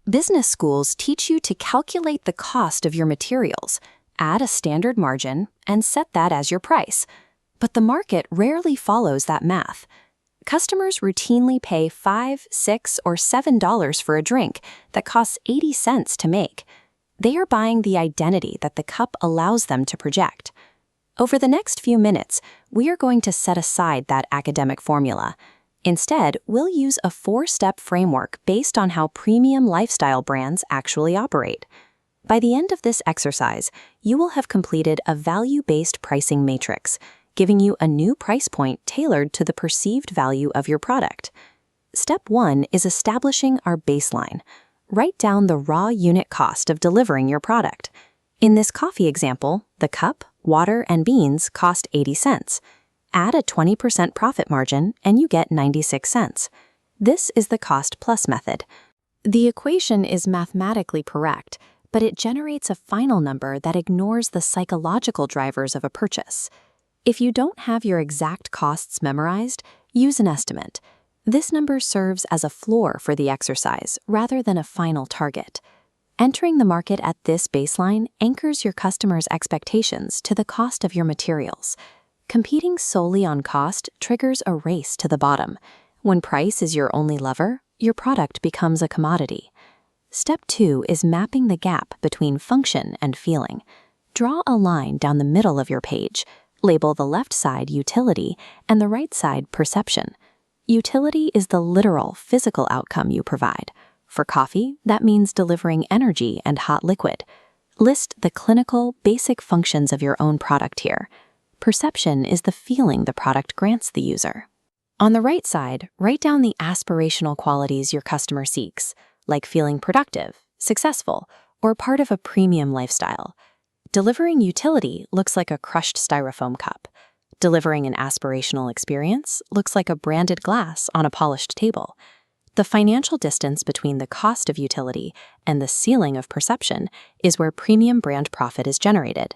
Business schools teach you to calculate the cost of your materials, add a standard margin, and set that as your price. But the market rarely follows that math. Customers routinely pay $5, $6, or $7 for a drink that costs 80 cents to make. They are buying the identity that the cup allows them to project. Over the next few minutes, we are going to set aside that academic formula. Instead, we'll use a 4-step framework based on how premium lifestyle brands actually operate. By the end of this exercise, you will have completed a value-based pricing matrix, giving you a new price point tailored to the perceived value of your product. Step 1 is establishing our baseline. Write down the raw unit cost of delivering your product. In this coffee example, the cup, water, and beans cost 80 cents. Add a 20% profit margin and you get 96 cents. This is the cost-plus method. The equation is mathematically correct, but it generates a final number that ignores the psychological drivers of a purchase. If you don't have your exact costs memorized, use an estimate. This number serves as a floor for the exercise rather than a final target. Entering the market at this baseline anchors your customers' expectations to the cost of your materials. Competing solely on cost triggers a race to the bottom. When price is your only lever, your product becomes a commodity. Step 2 is mapping the gap between function and feeling. Draw a line down the middle of your page. Label the left side utility and the right side perception. Utility is the literal physical outcome you provide. For coffee, that means delivering energy and hot liquid. List the clinical, basic functions of your own product here. Perception is the feeling the product grants the user. On the right side, write down the aspirational qualities your customer seeks, like feeling productive, successful, or part of a premium lifestyle. Delivering utility looks like a crushed styrofoam cup. Delivering an aspirational experience looks like a branded glass on a polished table. The financial distance between the cost of utility and the ceiling of perception is where premium brand profit is generated.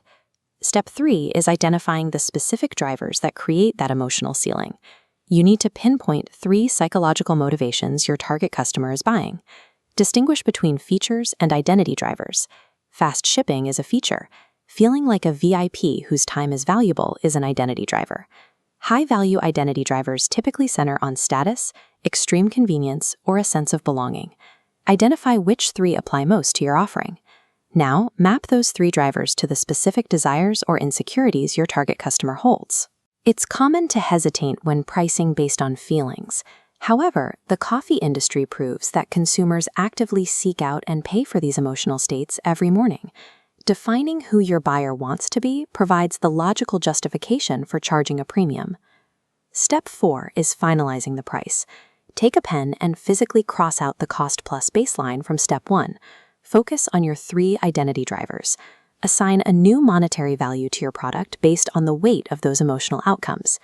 Step 3 is identifying the specific drivers that create that emotional ceiling. You need to pinpoint 3 psychological motivations your target customer is buying. Distinguish between features and identity drivers. Fast shipping is a feature. Feeling like a VIP whose time is valuable is an identity driver. High-value identity drivers typically center on status, extreme convenience, or a sense of belonging. Identify which 3 apply most to your offering. Now, map those 3 drivers to the specific desires or insecurities your target customer holds. It's common to hesitate when pricing based on feelings. However, the coffee industry proves that consumers actively seek out and pay for these emotional states every morning. Defining who your buyer wants to be provides the logical justification for charging a premium. Step 4 is finalizing the price. Take a pen and physically cross out the cost-plus baseline from Step 1. Focus on your 3 identity drivers. Assign a new monetary value to your product based on the weight of those emotional outcomes.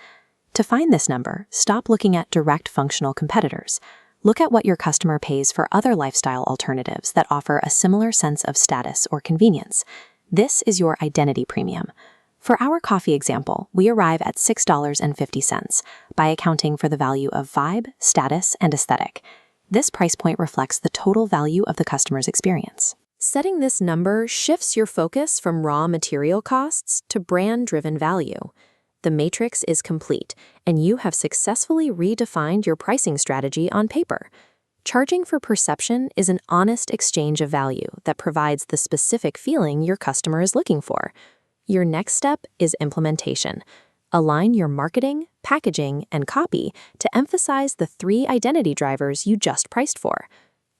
To find this number, stop looking at direct functional competitors. Look at what your customer pays for other lifestyle alternatives that offer a similar sense of status or convenience. This is your identity premium. For our coffee example, we arrive at $6.50 by accounting for the value of vibe, status, and aesthetic. This price point reflects the total value of the customer's experience. Setting this number shifts your focus from raw material costs to brand-driven value. The matrix is complete, and you have successfully redefined your pricing strategy on paper. Charging for perception is an honest exchange of value that provides the specific feeling your customer is looking for. Your next step is implementation. Align your marketing, packaging, and copy to emphasize the 3 identity drivers you just priced for.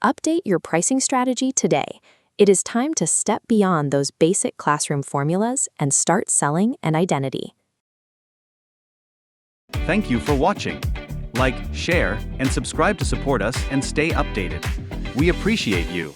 Update your pricing strategy today. It is time to step beyond those basic classroom formulas and start selling an identity. Thank you for watching. Like, share, and subscribe to support us and stay updated. We appreciate you.